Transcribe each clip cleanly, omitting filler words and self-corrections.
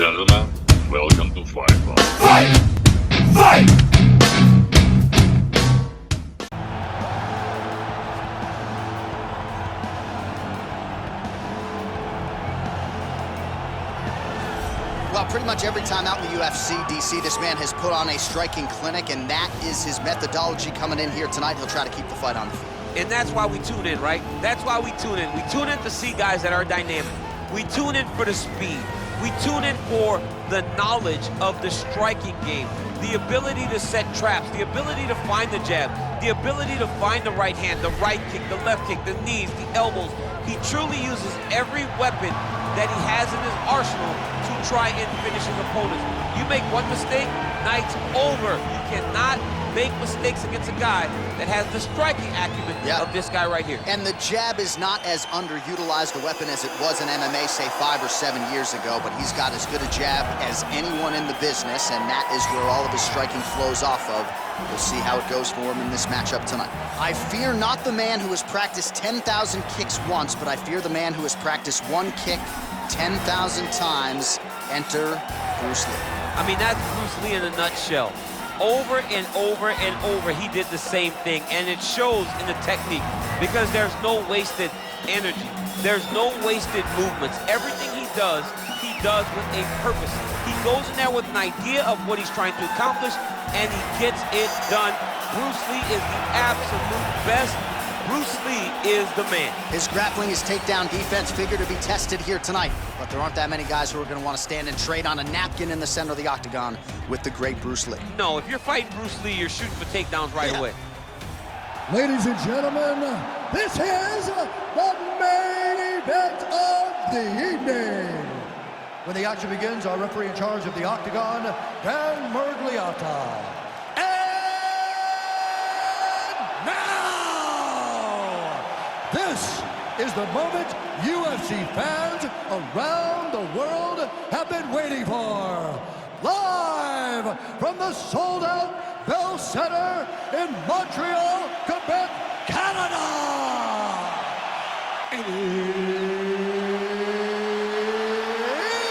Gentlemen, welcome to Fight Club. Fight! Fight! Well, pretty much every time out in the UFC, DC, this man has put on a striking clinic, and that is his methodology coming in here tonight. He'll try to keep the fight on the field. And that's why we tune in, right? That's why we tune in. We tune in to see guys that are dynamic. We tune in for the speed. We tune in for the knowledge of the striking game, the ability to set traps, the ability to find the jab, the ability to find the right hand, the right kick, the left kick, the knees, the elbows. He truly uses every weapon that he has in his arsenal to try and finish his opponents. You make one mistake, night's over. You cannot make mistakes against a guy that has the striking acumen of this guy right here. And the jab is not as underutilized a weapon as it was in MMA, say 5 or 7 years ago, but he's got as good a jab as anyone in the business, and that is where all of his striking flows off of. We'll see how it goes for him in this matchup tonight. I fear not the man who has practiced 10,000 kicks once, but I fear the man who has practiced one kick 10,000 times. Enter Bruce Lee. I mean, that's Bruce Lee in a nutshell. Over and over and over, he did the same thing, and it shows in the technique because there's no wasted energy. There's no wasted movements. Everything he does with a purpose. He goes in there with an idea of what he's trying to accomplish, and he gets it done. Bruce Lee is the absolute best. Bruce Lee is the man. His grappling, his takedown defense figure to be tested here tonight, but there aren't that many guys who are going to want to stand and trade on a napkin in the center of the octagon with the great Bruce Lee. No, if you're fighting Bruce Lee, you're shooting for takedowns right away. Ladies and gentlemen, this is the main event of the evening. When the action begins, our referee in charge of the octagon, Dan Mergliata. And now, this is the moment UFC fans around the world have been waiting for. Live from the sold-out Bell Center in Montreal, Quebec, Canada.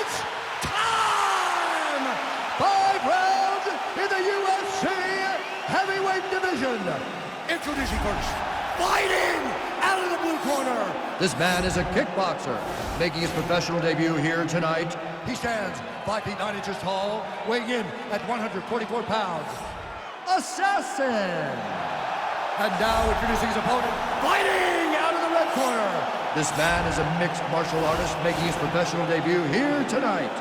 It's time! 5 rounds in the UFC heavyweight division. Introducing first, fighting out of the blue corner. This man is a kickboxer, making his professional debut here tonight. He stands 5 feet 9 inches tall, weighing in at 144 pounds. Assassin! And now introducing his opponent, fighting out of the red corner. This man is a mixed martial artist, making his professional debut here tonight.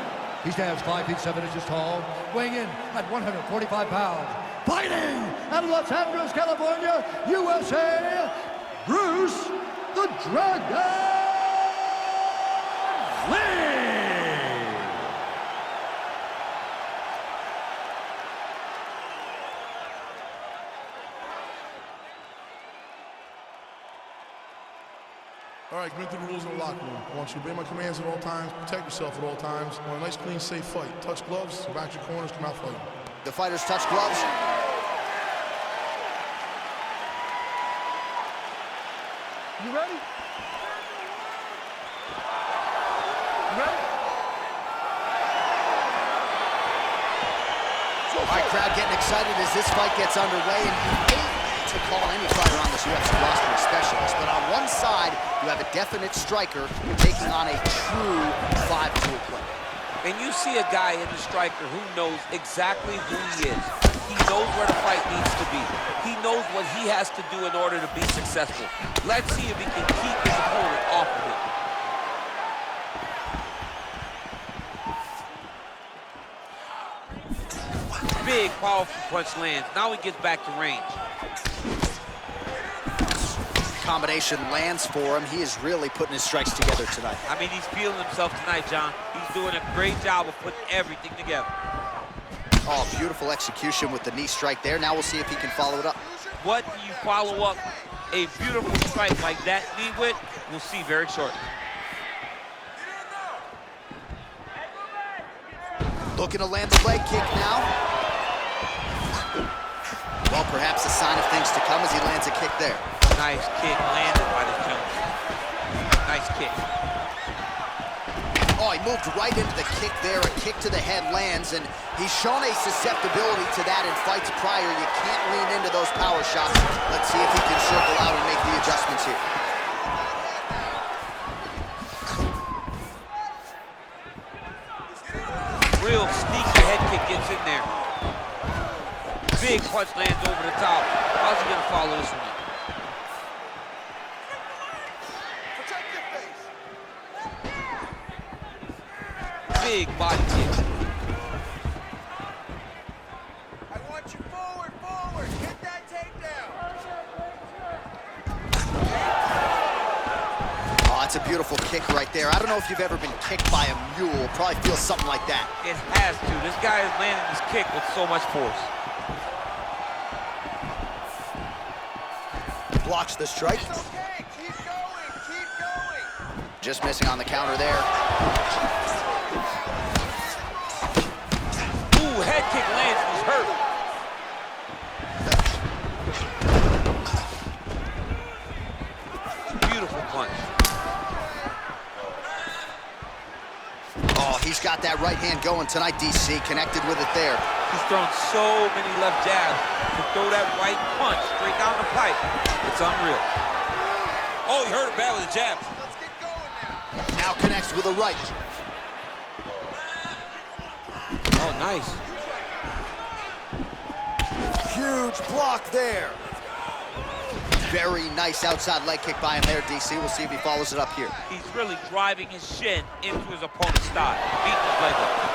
He stands 5 feet 7 inches tall, weighing in at 145 pounds. Fighting out of Los Angeles, California, USA, Bruce the Dragon Lee! All right, commit to the rules of the locker room. I want you to obey my commands at all times, protect yourself at all times. I want a nice, clean, safe fight. Touch gloves, back your corners, come out fighting. The fighters touch gloves. You ready? You ready? All right, crowd getting excited as this fight gets underway, and you hate to call any fighter on this UFC roster a specialist, but on one side, you have a definite striker taking on a true 5-tool player. And you see a guy in the striker who knows exactly who he is. He knows where the fight needs to be. He knows what he has to do in order to be successful. Let's see if he can keep his opponent off of it. Big, powerful punch lands. Now he gets back to range. Combination lands for him. He is really putting his strikes together tonight. I mean, he's feeling himself tonight, John. He's doing a great job of putting everything together. Oh, beautiful execution with the knee strike there. Now we'll see if he can follow it up. What do you follow up a beautiful strike like that knee with? We'll see very shortly. Looking to land the leg kick now. Well, perhaps a sign of things to come as he lands a kick there. Nice kick landed by the Jones. Nice kick. Oh, he moved right into the kick there. A kick to the head lands, and he's shown a susceptibility to that in fights prior. You can't lean into those power shots. Let's see if he can circle out and make the adjustments here. Real sneaky head kick gets in there. Big punch lands over the top. How's he gonna follow this one? Big body kick. I want you forward, forward. Hit that takedown. Oh, it's a beautiful kick right there. I don't know if you've ever been kicked by a mule. Probably feels something like that. It has to. This guy is landing this kick with so much force. Blocks the strike. It's okay. Keep going. Keep going. Just missing on the counter there. Ooh, head kick lands. He's hurt. Beautiful punch. Oh, he's got that right hand going tonight, DC. Connected with it there. He's thrown so many left jabs. To throw that right punch straight down the pipe, it's unreal. Oh, he hurt it bad with the jabs. Let's get going now. Now connects with a right. Oh, nice. Huge block there. Very nice outside leg kick by him there, DC. We'll see if he follows it up here. He's really driving his shin into his opponent's thigh, beating his leg up.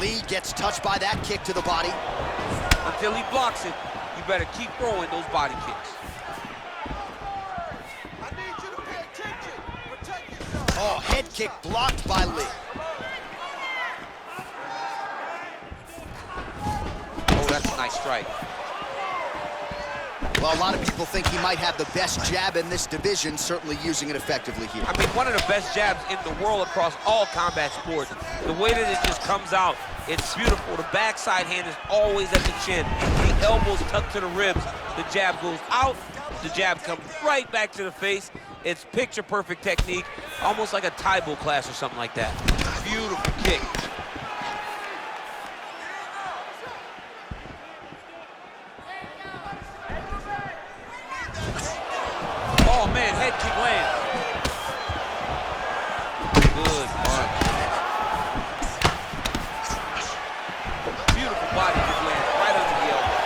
Lee gets touched by that kick to the body. Until he blocks it, you better keep throwing those body kicks. I need you to pay attention. Protect yourself. Oh, head kick blocked by Lee. Oh, that's a nice strike. Well, a lot of people think he might have the best jab in this division, certainly using it effectively here. I mean, one of the best jabs in the world across all combat sports. The way that it just comes out, it's beautiful. The backside hand is always at the chin. The elbows tucked to the ribs. The jab goes out. The jab comes right back to the face. It's picture-perfect technique, almost like a Taibo class or something like that. Beautiful kick. Oh, man, head kick lands. Good punch. Beautiful body kick lands right under the elbow.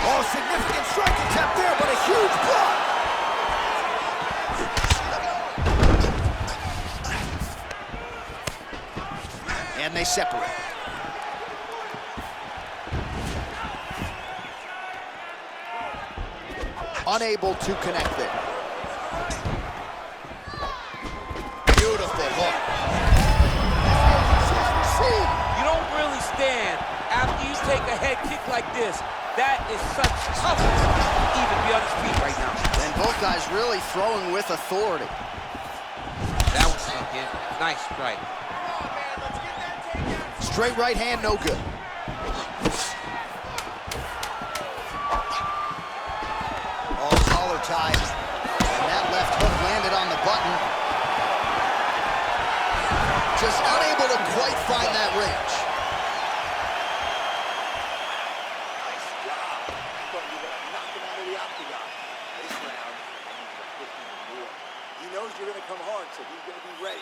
Oh, significant strike attempt there, but a huge block. And they separate. Unable to connect there. Beautiful hook. You don't really stand after you take a head kick like this. That is such toughness to even be on his feet right now. And both guys really throwing with authority. That was sunk in. Nice strike. Straight right hand, no good. Oh, collar tie. And that left hook landed on the button. Just unable to quite find that range. Nice job. I thought you were going to knock him out of the octagon. This round, I need to put him more. He knows you're going to come hard, so he's going to be ready.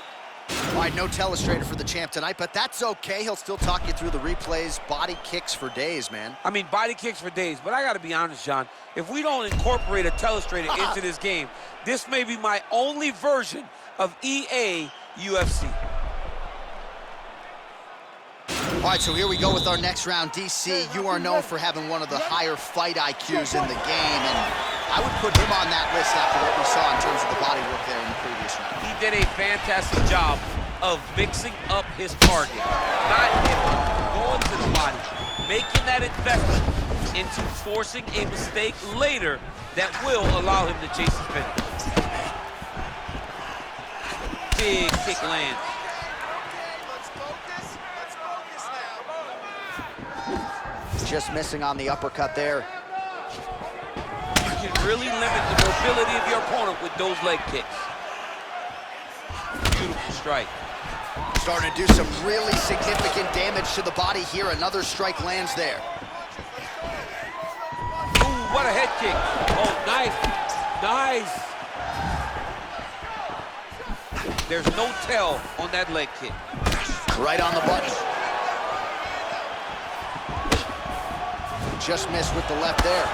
All right, no telestrator for the champ tonight, but that's okay. He'll still talk you through the replays. Body kicks for days, man. I mean, body kicks for days, but I got to be honest, John. If we don't incorporate a telestrator into this game, this may be my only version of EA UFC. All right, so here we go with our next round. DC, you are known for having one of the higher fight IQs in the game, and I would put him on that list after what we saw in terms of the body work there in the previous round. He did a fantastic job of mixing up his target. Not hitting, going to the body, making that investment into forcing a mistake later that will allow him to chase his finish. Big kick lands. Just missing on the uppercut there. You can really limit the mobility of your opponent with those leg kicks. Beautiful strike. Starting to do some really significant damage to the body here. Another strike lands there. Ooh, what a head kick. Oh, nice. Nice. There's no tell on that leg kick. Right on the button. Just missed with the left there.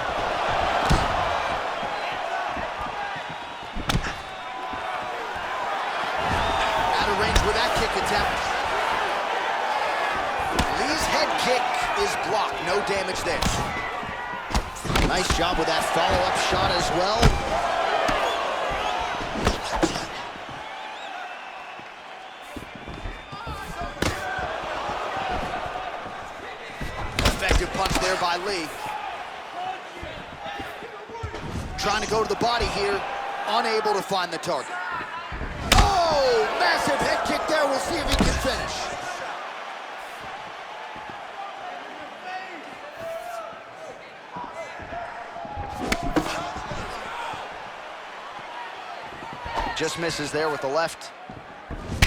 Out of range with that kick attempt. Lee's head kick is blocked. No damage there. Nice job with that follow-up shot as well. Effective punch there by Lee. Trying to go to the body here, unable to find the target. Oh, massive head kick there. We'll see if he can finish. Just misses there with the left.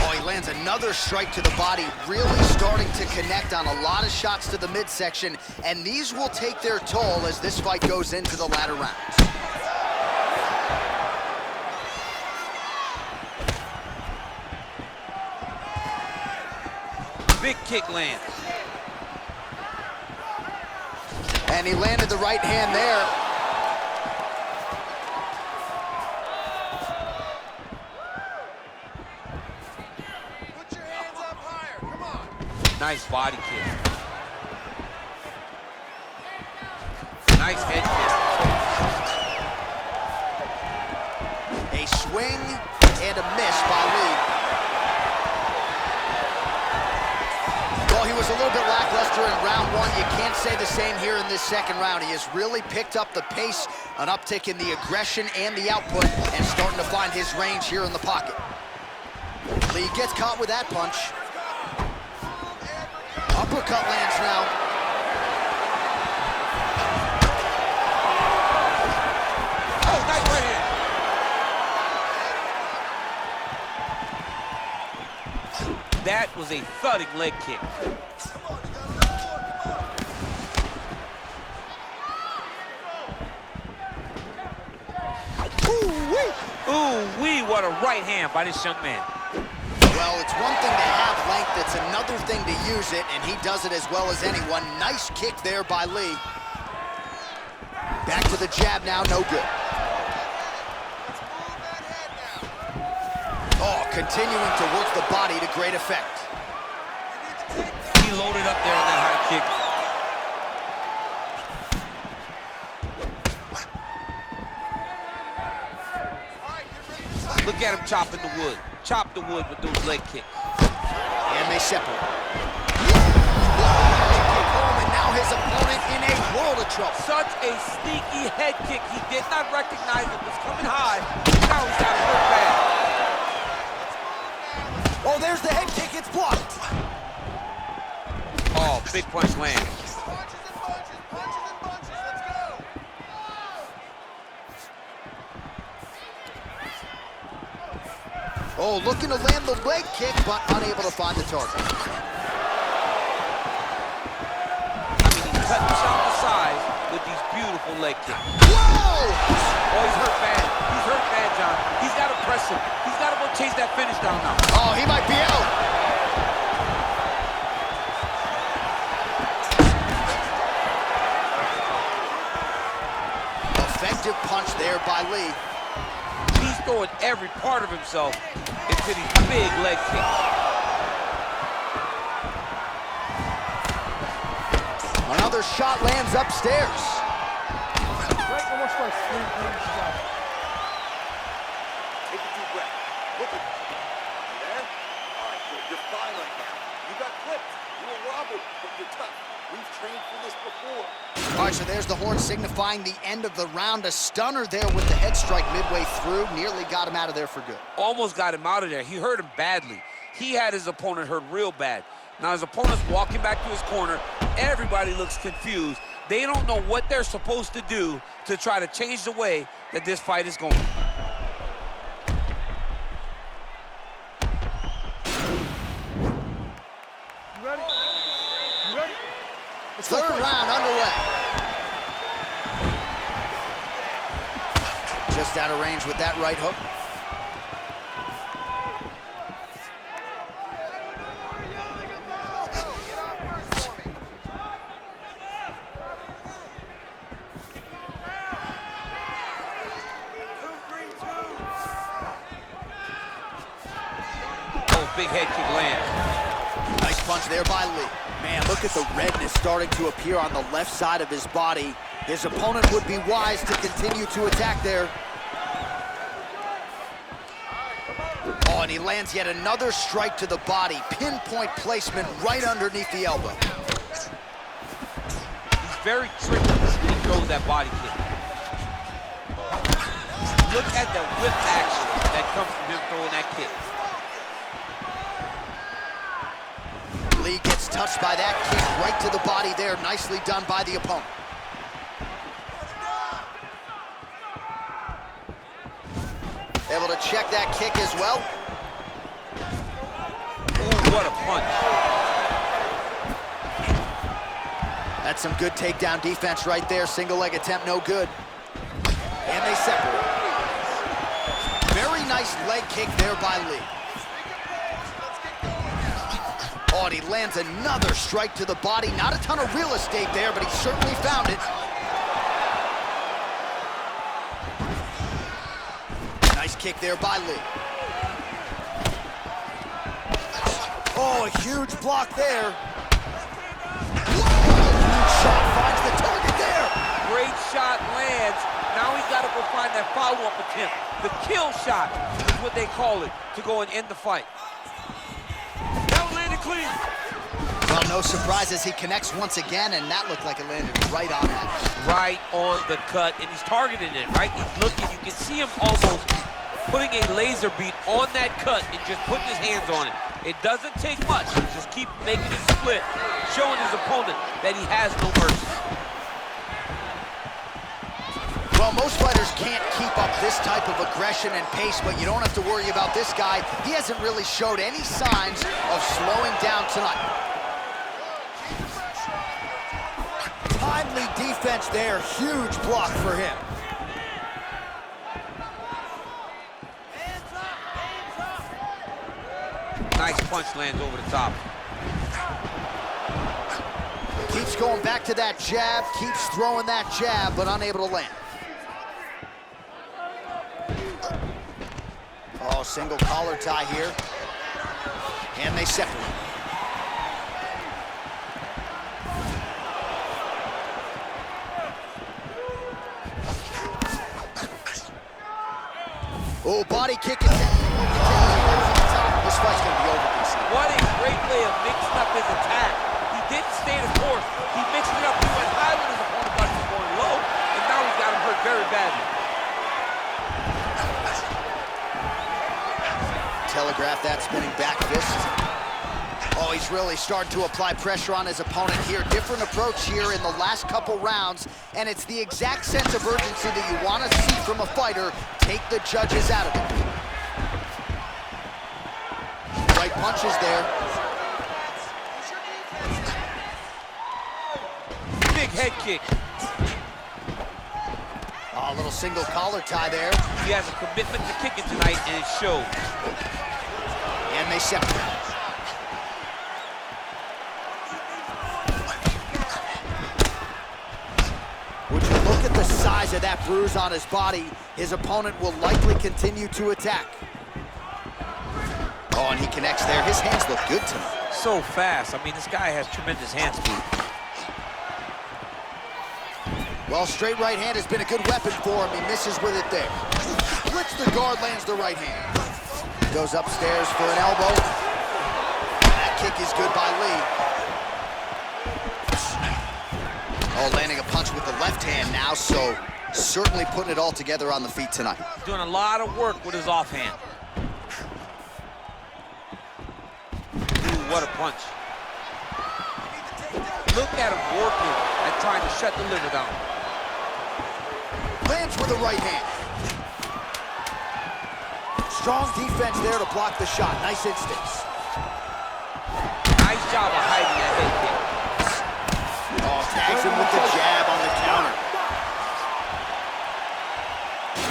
Oh, he lands another strike to the body, really starting to connect on a lot of shots to the midsection, and these will take their toll as this fight goes into the latter rounds. Big kick lands. And he landed the right hand there. Nice body kick. Nice head kick. A swing and a miss by Lee. Well, he was a little bit lackluster in round one. You can't say the same here in this second round. He has really picked up the pace, an uptick in the aggression and the output, and starting to find his range here in the pocket. Lee gets caught with that punch. Uppercut lands now. Oh, nice right hand. That was a thudding leg kick. Ooh-wee, what a right hand by this young man. Well, it's one thing to have length, it's another thing to use it, and he does it as well as anyone. Nice kick there by Lee. Back to the jab now, no good. Oh, continuing to work the body to great effect. He loaded up there on that high kick. Look at him chopping the wood. Chop the wood with those leg kicks. And they separate. And now his opponent in a world of trouble. Such a sneaky head kick. He did not recognize it was coming high. Now he's got to hurt bad. Oh, there's the head kick. It's blocked. Oh, big punch lands. Oh, looking to land the leg kick, but unable to find the target. I mean, he's cutting shot the size with these beautiful leg kicks. Whoa! Oh, he's hurt bad. He's hurt bad, John. He's got to press him. He's got to go chase that finish down now. Oh, he might be out. Effective punch there by Lee. He's throwing every part of himself into these big leg kicks. Another shot lands upstairs. Right, almost like three things. Take a deep breath. Look at me. You there? All right, good. You're fine right now. You got clipped. You were wobbled, but you're tough. We've trained for this before. All right, so there's the horn signifying the end of the round. A stunner there with the head strike midway through. Nearly got him out of there for good. Almost got him out of there. He hurt him badly. He had his opponent hurt real bad. Now his opponent's walking back to his corner. Everybody looks confused. They don't know what they're supposed to do to try to change the way that this fight is going. Third round underway. Just out of range with that right hook. Oh, big head kick lands. Nice punch there by Lee. Man, look at the redness starting to appear on the left side of his body. His opponent would be wise to continue to attack there. Oh, and he lands yet another strike to the body. Pinpoint placement right underneath the elbow. He's very tricky when he throws that body kick. Look at the whip action that comes from him throwing that kick. Lee gets touched by that kick right to the body there. Nicely done by the opponent. Able to check that kick as well. Ooh, what a punch. That's some good takedown defense right there. Single leg attempt, no good. And they separate. Very nice leg kick there by Lee. Oh, and he lands another strike to the body. Not a ton of real estate there, but he certainly found it. Nice kick there by Lee. Oh, a huge block there. Huge shot finds the target there. Great shot lands. Now he's got to go find that follow-up attempt. The kill shot is what they call it, to go and end the fight. That one landed clean. Well, no surprises. He connects once again, and that looked like it landed right on that. Right on the cut, and he's targeting it, right? He's looking. You can see him almost putting a laser beam on that cut and just putting his hands on it. It doesn't take much. Just keep making it split, showing his opponent that he has no mercy. Well, most fighters can't keep up this type of aggression and pace, but you don't have to worry about this guy. He hasn't really showed any signs of slowing down tonight. Timely defense there. Huge block for him. Nice punch lands over the top. Keeps going back to that jab, keeps throwing that jab, but unable to land. Oh, single collar tie here. And they separate. Oh, body kick. This fight's gonna be over, DC. What a great way of mixing up his attack. He didn't stay the course. He mixed it up. He went high when his opponent thought he was going low, and now he's got him hurt very badly. Telegraph that spinning back fist. Oh, he's really starting to apply pressure on his opponent here. Different approach here in the last couple rounds, and it's the exact sense of urgency that you want to see from a fighter. Take the judges out of it. Right punches there. Big head kick. Oh, a little single collar tie there. He has a commitment to kicking tonight, and it shows. And they separate. Would you look at the size of that bruise on his body? His opponent will likely continue to attack. Oh, and he connects there. His hands look good tonight. So fast. I mean, this guy has tremendous hand speed. Well, straight right hand has been a good weapon for him. He misses with it there. Splits the guard, lands the right hand. Goes upstairs for an elbow. That kick is good by Lee. Oh, landing a punch with the left hand now, so certainly putting it all together on the feet tonight. He's doing a lot of work with his offhand. Ooh, what a punch. Look at him working at trying to shut the liver down. Lands with the right hand. Strong defense there to block the shot. Nice instincts. Nice job of hiding that head kick. Oh, tags him with the jab on the counter.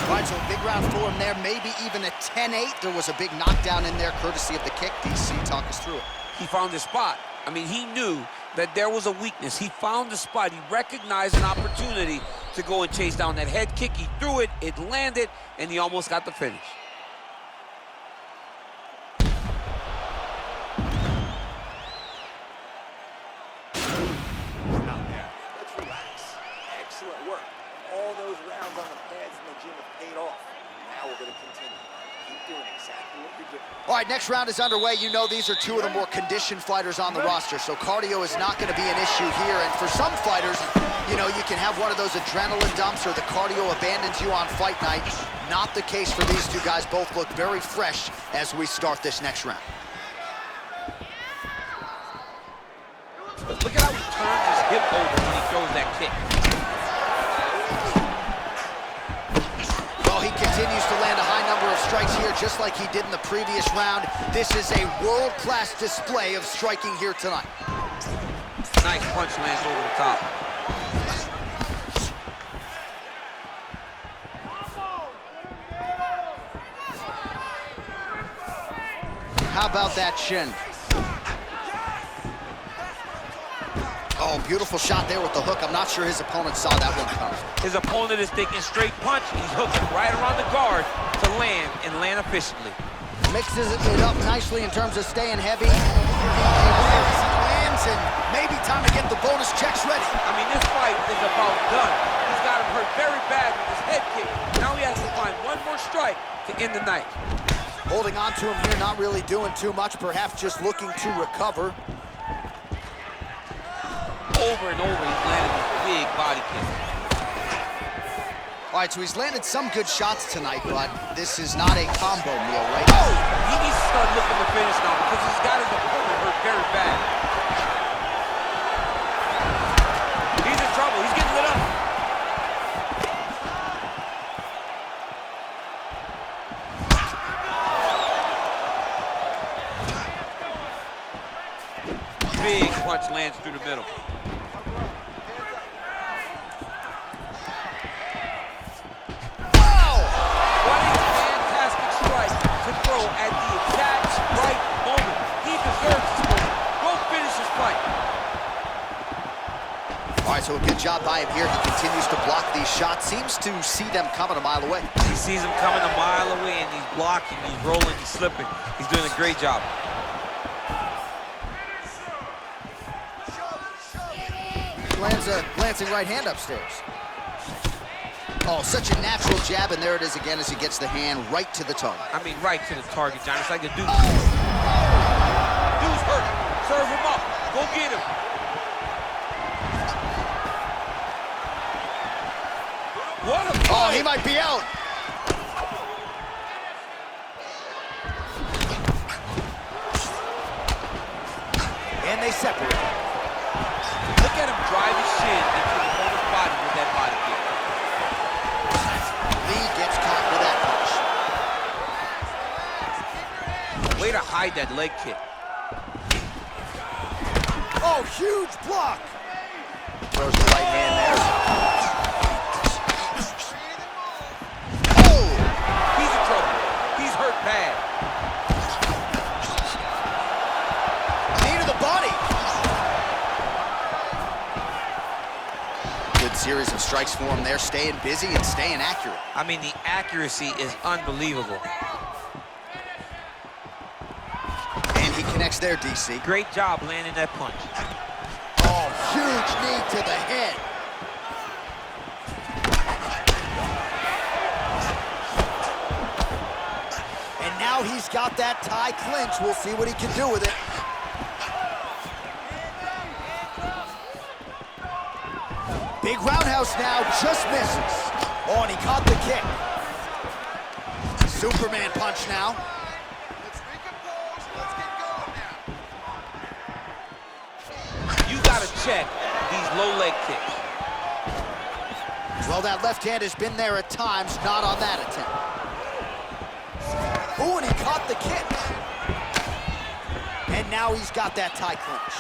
All right, so a big round for him there. Maybe even a 10-8. There was a big knockdown in there, courtesy of the kick. DC, talk us through it. He found his spot. I mean, he knew that there was a weakness. He found the spot. He recognized an opportunity to go and chase down that head kick. He threw it, it landed, and he almost got the finish. Let's relax. Excellent work. All those rounds on the pads in the gym have paid off. Now we're going to continue. Keep doing exactly what you're doing. All right, next round is underway. You know these are two of the more conditioned fighters on the roster, so cardio is not going to be an issue here. And for some fighters, you know, you can have one of those adrenaline dumps or the cardio abandons you on fight night. Not the case for these two guys. Both look very fresh as we start this next round. Look at how he turns his hip over when he throws that kick. Well, he continues to land a high number of strikes here, just like he did in the previous round. This is a world-class display of striking here tonight. Nice punch lands over the top. How about that shin? Oh, beautiful shot there with the hook. I'm not sure his opponent saw that one coming. His opponent is taking straight punch. He's hooking right around the guard to land and land efficiently. Mixes it up nicely in terms of staying heavy. Lands, and maybe time to get the bonus checks ready. I mean, this fight is about done. He's got him hurt very bad with his head kick. Now he has to find one more strike to end the night. Holding on to him here, not really doing too much, perhaps just looking to recover. Over and over, he's landed a big body kick. All right, so he's landed some good shots tonight, but this is not a combo meal, right? Oh! He needs to start looking to finish now because he's got his opponent hurt very bad. He's in trouble. He's getting lit up. Big punch lands through the middle. At the exact right moment. He deserves this moment. Go finish this fight. All right, so a good job by him here. He continues to block these shots. Seems to see them coming a mile away. He sees them coming a mile away, and he's blocking, he's rolling, he's slipping. He's doing a great job. Lands a glancing right hand upstairs. Oh, such a natural jab, and there it is again as he gets the hand right to the target. I mean, right to the target, John. It's like a dude. Dude's hurt. Serve him up. Go get him. What a fight. Oh, he might be out. And they separate. Look at him drive his shin into the opponent's body with that body kick. Lee gets caught with that punch. Way to hide that leg kick. Oh, huge block. Throws the right hand there. Oh! He's in trouble. He's hurt bad. Knee to the body. Good series of strikes for him there, staying busy and staying accurate. I mean, the accuracy is unbelievable. And he connects there, DC. Great job landing that punch. Oh, huge knee to the head. And now he's got that tie clinch. We'll see what he can do with it. Big roundhouse now, just misses. Oh, and he caught the kick. Superman punch now. You gotta check these low leg kicks. Well, that left hand has been there at times, not on that attempt. Ooh, and he caught the kick. And now he's got that tie clinch.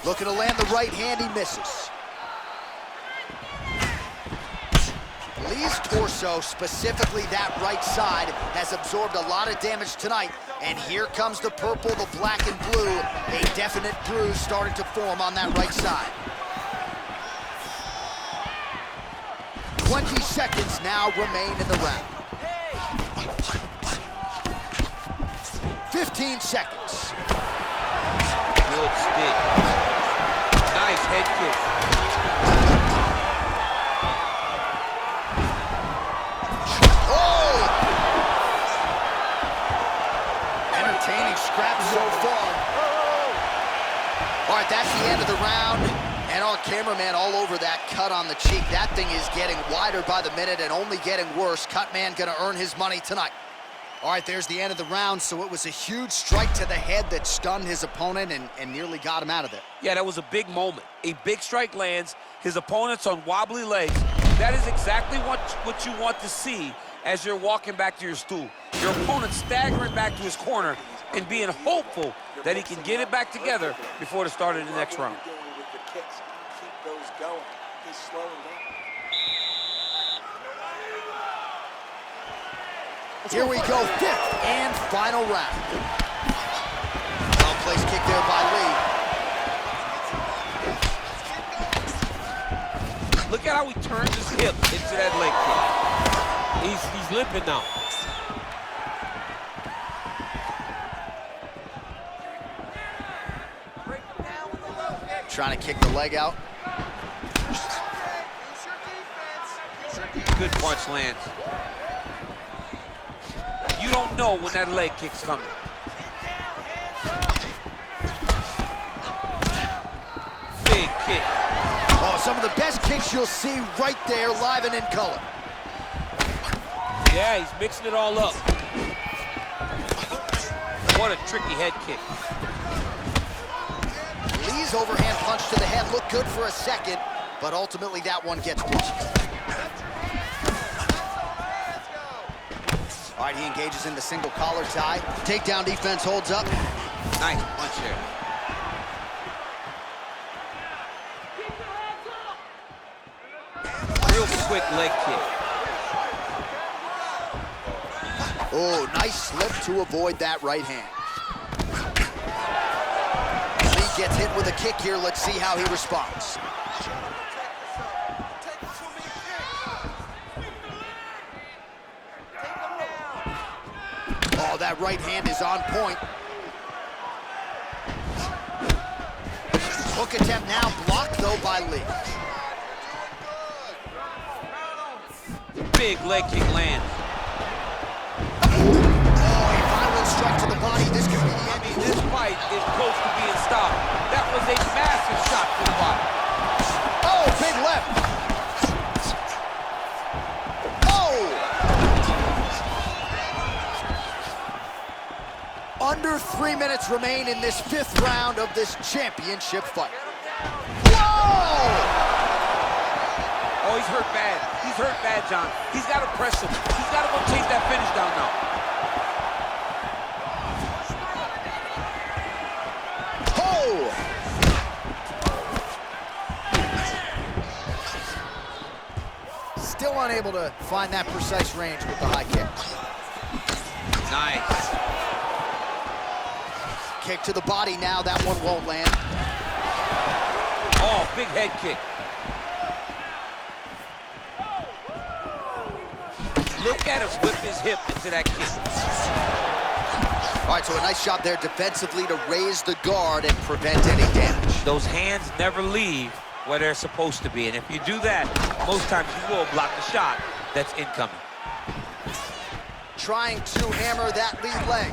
Looking to land the right hand, he misses. Lee's torso, specifically that right side, has absorbed a lot of damage tonight. And here comes the purple, the black and blue. A definite bruise starting to form on that right side. 20 seconds now remain in the round. 15 seconds. Good stick. Nice head kick. Oh! Entertaining scrap so far. All right, that's the end of the round. And our cameraman all over that cut on the cheek. That thing is getting wider by the minute and only getting worse. Cut man gonna earn his money tonight. All right, there's the end of the round. So it was a huge strike to the head that stunned his opponent and nearly got him out of there. Yeah, that was a big moment. A big strike lands, his opponent's on wobbly legs. That is exactly what you want to see as you're walking back to your stool. Your opponent staggering back to his corner and being hopeful that he can get it back together before the start of the next round. Keep those going. He's slowing down. Here we go, fifth and final round. Well-placed kick there by Lee. Look at how he turns his hip into that leg kick. He's limping now. Trying to kick the leg out. Good punch lands. You don't know when that leg kick's coming. Big kick. Oh, some of the best kicks you'll see right there, live and in color. Yeah, he's mixing it all up. What a tricky head kick. Lee's overhand punch to the head looked good for a second, but ultimately that one gets pushed. All right, he engages in the single collar tie. Takedown defense holds up. Nice punch there. Real quick leg kick. Oh, nice slip to avoid that right hand. Lee gets hit with a kick here. Let's see how he responds. Oh, that right hand is on point. Hook attempt now, blocked though by Lee. Big leg kick lands. Oh, a violent strike to the body. This could be the end. This fight is close to being stopped. That was a massive shot to the body. Oh, big left. Under 3 minutes remain in this fifth round of this championship fight. Whoa! Oh, he's hurt bad. He's hurt bad, John. He's got to press him. He's got to go chase that finish down now. Oh! Still unable to find that precise range with the high kick. Nice. Kick to the body now, that one won't land. Oh, big head kick. Look at him whip his hip into that kick. All right, so a nice shot there defensively to raise the guard and prevent any damage. Those hands never leave where they're supposed to be, and if you do that, most times you will block the shot that's incoming. Trying to hammer that lead leg.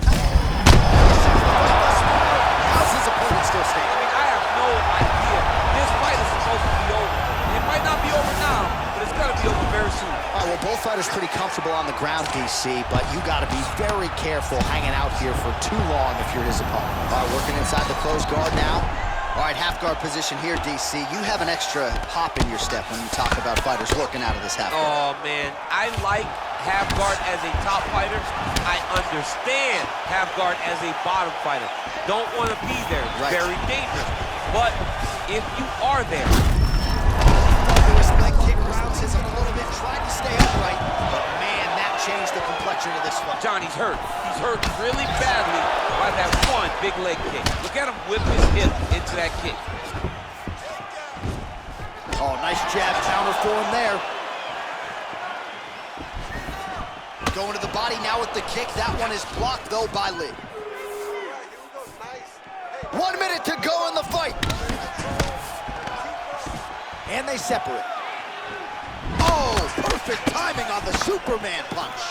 How's his opponent still standing? I mean, I have no idea. This fight is supposed to be over. It might not be over now, but it's got to be over very soon. All right, well, both fighters pretty comfortable on the ground, DC, but you got to be very careful hanging out here for too long if you're his opponent. All right, working inside the closed guard now. All right, half guard position here, DC. You have an extra hop in your step when you talk about fighters working out of this half guard. Oh, man, I like half guard as a top fighter. I understand half guard as a bottom fighter. Don't want to be there. It's Right. very dangerous. But if you are there, Lewis leg kick bounces him a little bit, tried to stay upright, but man, that changed the complexion of this fight. Johnny's hurt. He's hurt really badly by that one big leg kick. Look at him whip his hip into that kick. Oh, nice jab counter for him there. Going to the body now with the kick. That one is blocked, though, by Lee. 1 minute to go in the fight. And they separate. Oh, perfect timing on the Superman punch.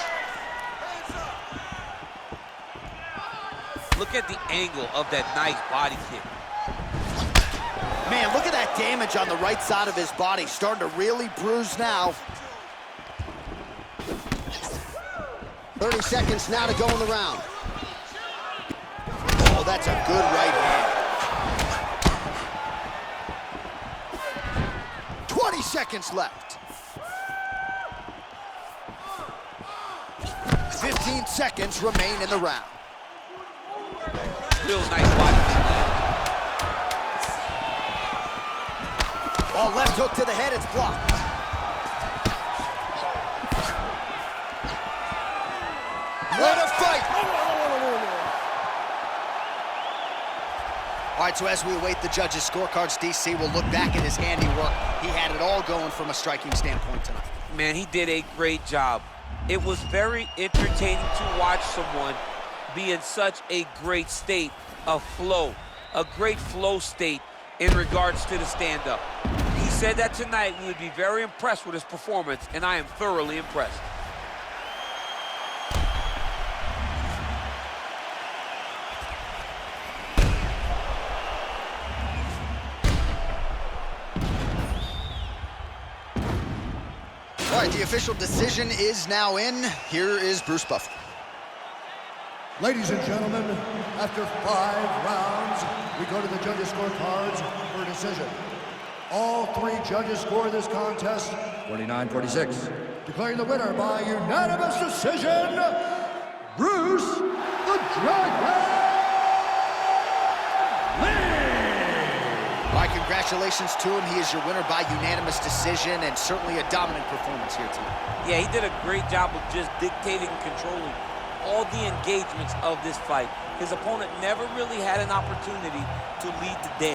Look at the angle of that nice body kick. Man, look at that damage on the right side of his body. Starting to really bruise now. 30 seconds now to go in the round. Oh, that's a good right hand. 20 seconds left. 15 seconds remain in the round. Real nice body kick. Oh, left hook to the head, it's blocked. What a fight! All right, so as we await the judges' scorecards, DC will look back at his handiwork. He had it all going from a striking standpoint tonight. Man, he did a great job. It was very entertaining to watch someone be in such a great state of flow, a great flow state in regards to the stand-up. He said that tonight we would be very impressed with his performance, and I am thoroughly impressed. All right, the official decision is now in. Here is Bruce Buffer. Ladies and gentlemen, after 5 rounds, we go to the judges' scorecards for a decision. All 3 judges score this contest 49-46. Declaring the winner by unanimous decision, Bruce the Dragon Lee! All right, congratulations to him. He is your winner by unanimous decision, and certainly a dominant performance here tonight. Yeah, he did a great job of just dictating and controlling all the engagements of this fight. His opponent never really had an opportunity to lead the dance.